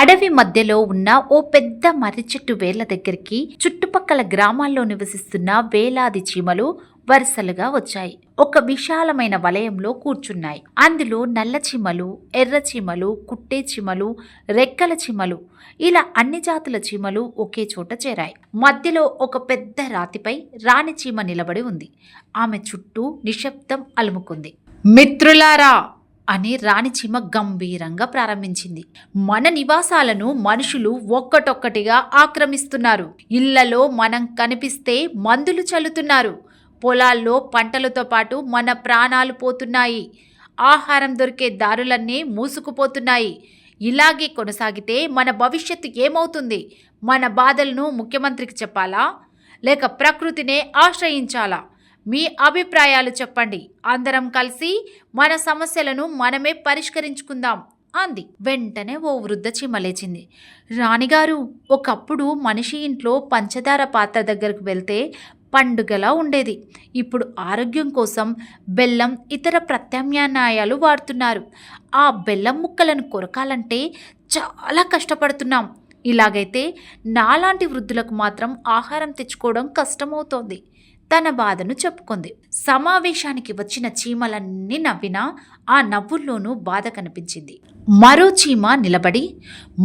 అడవి మధ్యలో ఉన్న ఓ పెద్ద మర్రి చెట్టు వేళ్ల దగ్గరికి చుట్టుపక్కల గ్రామాల్లో నివసిస్తున్న వేలాది చీమలు వరుసలుగా వచ్చాయి. ఒక విశాలమైన వలయంలో కూర్చున్నాయి. అందులో నల్ల చీమలు, ఎర్ర చీమలు, కుట్టే చీమలు, రెక్కల చీమలు, ఇలా అన్ని జాతుల చీమలు ఒకే చోట చేరాయి. మధ్యలో ఒక పెద్ద రాతిపై రాణి చీమ నిలబడి ఉంది. ఆమె చుట్టూ నిశ్శబ్దం అలుముకుంది. మిత్రులారా అని రాణిచీమ గంభీరంగా ప్రారంభించింది. మన నివాసాలను మనుషులు ఒక్కటొక్కటిగా ఆక్రమిస్తున్నారు. ఇళ్లలో మనం కనిపిస్తే మందులు చల్లుతున్నారు. పొలాల్లో పంటలతో పాటు మన ప్రాణాలు పోతున్నాయి. ఆహారం దొరికే దారులన్నీ మూసుకుపోతున్నాయి. ఇలాగే కొనసాగితే మన భవిష్యత్తు ఏమవుతుంది? మన బాధలను ముఖ్యమంత్రికి చెప్పాలా, లేక ప్రకృతినే ఆశ్రయించాలా? మీ అభిప్రాయాలు చెప్పండి. అందరం కలిసి మన సమస్యలను మనమే పరిష్కరించుకుందాం అంది. వెంటనే ఓ వృద్ధ చీమ లేచింది. రాణిగారు, ఒకప్పుడు మనిషి ఇంట్లో పంచదార పాత్ర దగ్గరకు వెళ్తే పండుగలా ఉండేది. ఇప్పుడు ఆరోగ్యం కోసం బెల్లం, ఇతర ప్రత్యామ్నాయాలు వాడుతున్నారు. ఆ బెల్లం ముక్కలను కొరకాలంటే చాలా కష్టపడుతున్నాం. ఇలాగైతే నాలాంటి వృద్ధులకు మాత్రం ఆహారం తెచ్చుకోవడం కష్టమవుతోంది. తన బాధను చెప్పుకుంది. సమావేశానికి వచ్చిన చీమలన్నీ నవ్వినా ఆ నవ్వుల్లోనూ బాధ కనిపించింది. మరో చీమ నిలబడి,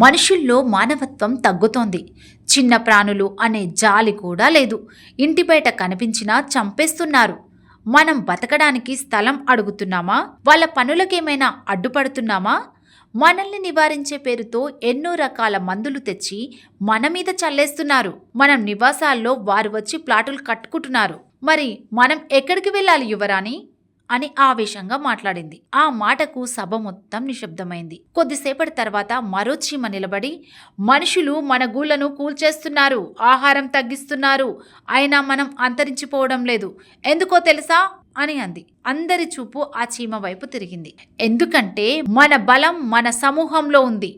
మనుషుల్లో మానవత్వం తగ్గుతోంది. చిన్న ప్రాణులు అనే జాలి కూడా లేదు. ఇంటి బయట కనిపించినా చంపేస్తున్నారు. మనం బతకడానికి స్థలం అడుగుతున్నామా? వాళ్ళ పనులకేమైనా అడ్డుపడుతున్నామా? మనల్ని నివారించే పేరుతో ఎన్నో రకాల మందులు తెచ్చి మన మీద చల్లేస్తున్నారు. మనం నివాసాల్లో వారు వచ్చి ప్లాటులు కట్టుకుంటున్నారు. మరి మనం ఎక్కడికి వెళ్ళాలి యువరాణి అని ఆవేశంగా మాట్లాడింది. ఆ మాటకు సభ మొత్తం నిశ్శబ్దమైంది. కొద్దిసేపటి తర్వాత మరో చీమ నిలబడి, మనుషులు మన గూళ్లను కూల్చేస్తున్నారు, ఆహారం తగ్గిస్తున్నారు, అయినా మనం అంతరించిపోవడం లేదు. ఎందుకో తెలుసా అని అంది. అందరి చూపు ఆ చీమ వైపు తిరిగింది. ఎందుకంటే మన బలం మన సమూహంలో ఉంది.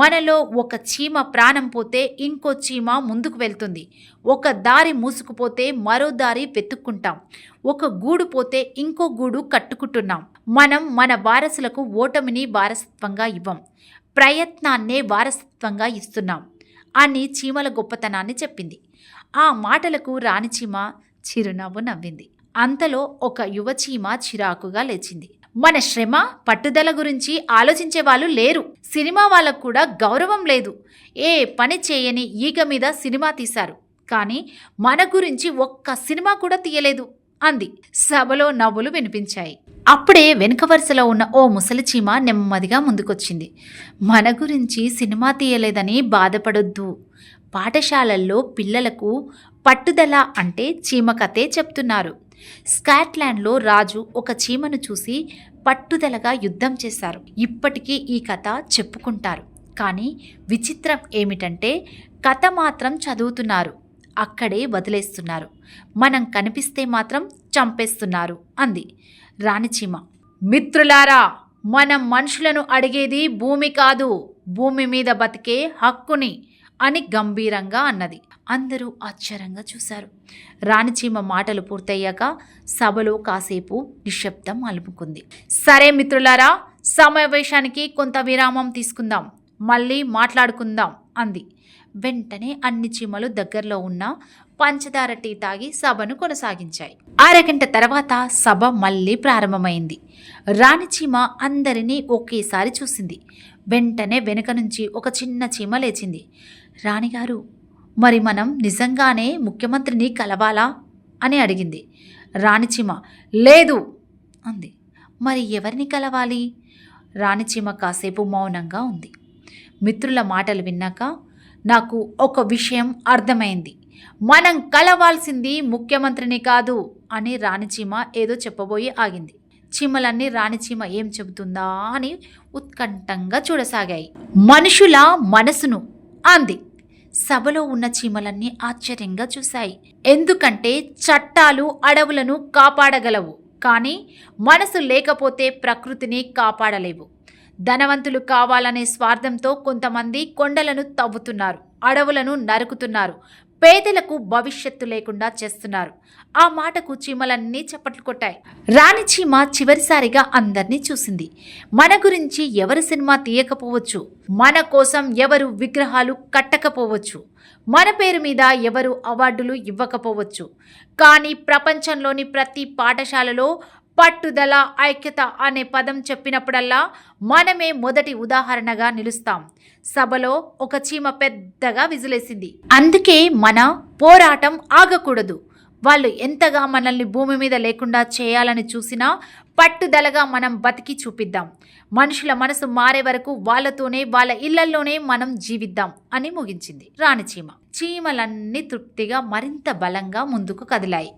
మనలో ఒక చీమ ప్రాణం పోతే ఇంకో చీమ ముందుకు వెళ్తుంది. ఒక దారి మూసుకుపోతే మరో దారి వెతుక్కుంటాం. ఒక గూడు పోతే ఇంకో గూడు కట్టుకుంటున్నాం. మనం మన వారసులకు ఓటమిని వారసత్వంగా ఇవ్వం, ప్రయత్నాన్నే వారసత్వంగా ఇస్తున్నాం అని చీమల గొప్పతనాన్ని చెప్పింది. ఆ మాటలకు రాణిచీమ చిరునవ్వు నవ్వింది. అంతలో ఒక యువచీమ చిరాకుగా లేచింది. మన శ్రమ, పట్టుదల గురించి ఆలోచించే వాళ్ళు లేరు. సినిమా వాళ్ళకు కూడా గౌరవం లేదు. ఏ పని చేయని ఈగ మీద సినిమా తీశారు, కానీ మన గురించి ఒక్క సినిమా కూడా తీయలేదు అంది. సభలో నవ్వులు వినిపించాయి. అప్పుడే వెనుక వరుసలో ఉన్న ఓ ముసలి చీమ నెమ్మదిగా ముందుకొచ్చింది. మన గురించి సినిమా తీయలేదని బాధపడొద్దు. పాఠశాలల్లో పిల్లలకు పట్టుదల అంటే చీమ కథే చెప్తున్నారు. స్కాట్లాండ్లో రాజు ఒక చీమను చూసి పట్టుదలగా యుద్ధం చేశారు. ఇప్పటికీ ఈ కథ చెప్పుకుంటారు. కానీ విచిత్రం ఏమిటంటే కథ మాత్రం చదువుతున్నారు, అక్కడే వదిలేస్తున్నారు. మనం కనిపిస్తే మాత్రం చంపేస్తున్నారు అంది రాణిచీమ. మిత్రులారా, మనం మనుషులను అడిగేది భూమి కాదు, భూమి మీద బతికే హక్కుని అని గంభీరంగా అన్నది. అందరూ ఆశ్చర్యంగా చూశారు. రాణిచీమ మాటలు పూర్తయ్యాక సభలో కాసేపు నిశ్శబ్దం అలుముకుంది. సరే మిత్రులారా, సమావేశానికి కొంత విరామం తీసుకుందాం, మళ్ళీ మాట్లాడుకుందాం అంది. వెంటనే అన్ని చీమలు దగ్గరలో ఉన్న పంచదార టీ తాగి సభను కొనసాగించాయి. అరగంట తర్వాత సభ మళ్ళీ ప్రారంభమైంది. రాణిచీమ అందరినీ ఒకేసారి చూసింది. వెంటనే వెనుక నుంచి ఒక చిన్న చీమ లేచింది. రాణిగారు, మరి మనం నిజంగానే ముఖ్యమంత్రిని కలవాలా అని అడిగింది. రాణిచీమ లేదు అంది. మరి ఎవరిని కలవాలి? రాణిచీమ కాసేపు మౌనంగా ఉంది. మిత్రుల మాటలు విన్నాక నాకు ఒక విషయం అర్థమైంది. మనం కలవాల్సింది ముఖ్యమంత్రిని కాదు అని రాణిచీమ ఏదో చెప్పబోయి ఆగింది. చీమలన్నీ రాణిచీమ ఏం చెబుతుందా అని ఉత్కంఠంగా చూడసాగాయి. మనుషుల మనసును అంది. సభలో ఉన్న చీమలన్నీ ఆశ్చర్యంగా చూశాయి. ఎందుకంటే చట్టాలు అడవులను కాపాడగలవు, కానీ మనసు లేకపోతే ప్రకృతిని కాపాడలేవు. ధనవంతులు కావాలనే స్వార్థంతో కొంతమంది కొండలను తవ్వుతున్నారు, అడవులను నరుకుతున్నారు, పేదలకు భవిష్యత్తు లేకుండా చేస్తున్నారు. ఆ మాటకు చీమలన్నీ చప్పట్లు కొట్టాయి. రాణి చీమ చివరిసారిగా అందర్నీ చూసింది. మన గురించి ఎవరు సినిమా తీయకపోవచ్చు, మన కోసం ఎవరు విగ్రహాలు కట్టకపోవచ్చు, మన పేరు మీద ఎవరు అవార్డులు ఇవ్వకపోవచ్చు, కానీ ప్రపంచంలోని ప్రతి పాఠశాలలో పట్టుదల, ఐక్యత అనే పదం చెప్పినప్పుడల్లా మనమే మొదటి ఉదాహరణగా నిలుస్తాం. సభలో ఒక చీమ పెద్దగా విజిలేసింది. అందుకే మన పోరాటం ఆగకూడదు. వాళ్ళు ఎంతగా మనల్ని భూమి మీద లేకుండా చేయాలని చూసినా పట్టుదలగా మనం బతికి చూపిద్దాం. మనుషుల మనసు మారే వరకు వాళ్ళతోనే, వాళ్ళ ఇళ్లల్లోనే మనం జీవిద్దాం అని ముగించింది రాణి చీమ. చీమలన్నీ తృప్తిగా మరింత బలంగా ముందుకు కదిలాయి.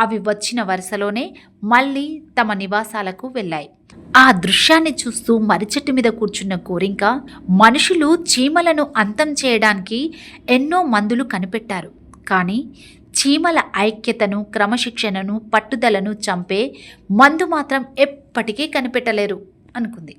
అవి వచ్చిన వరుసలోనే మళ్ళీ తమ నివాసాలకు వెళ్ళాయి. ఆ దృశ్యాన్ని చూస్తూ మర్రిచెట్టు మీద కూర్చున్న గోరింక, మనుషులు చీమలను అంతం చేయడానికి ఎన్నో మందులు కనిపెట్టారు, కానీ చీమల ఐక్యతను, క్రమశిక్షణను, పట్టుదలను చంపే మందు మాత్రం ఎప్పటికీ కనిపెట్టలేరు అనుకుంది.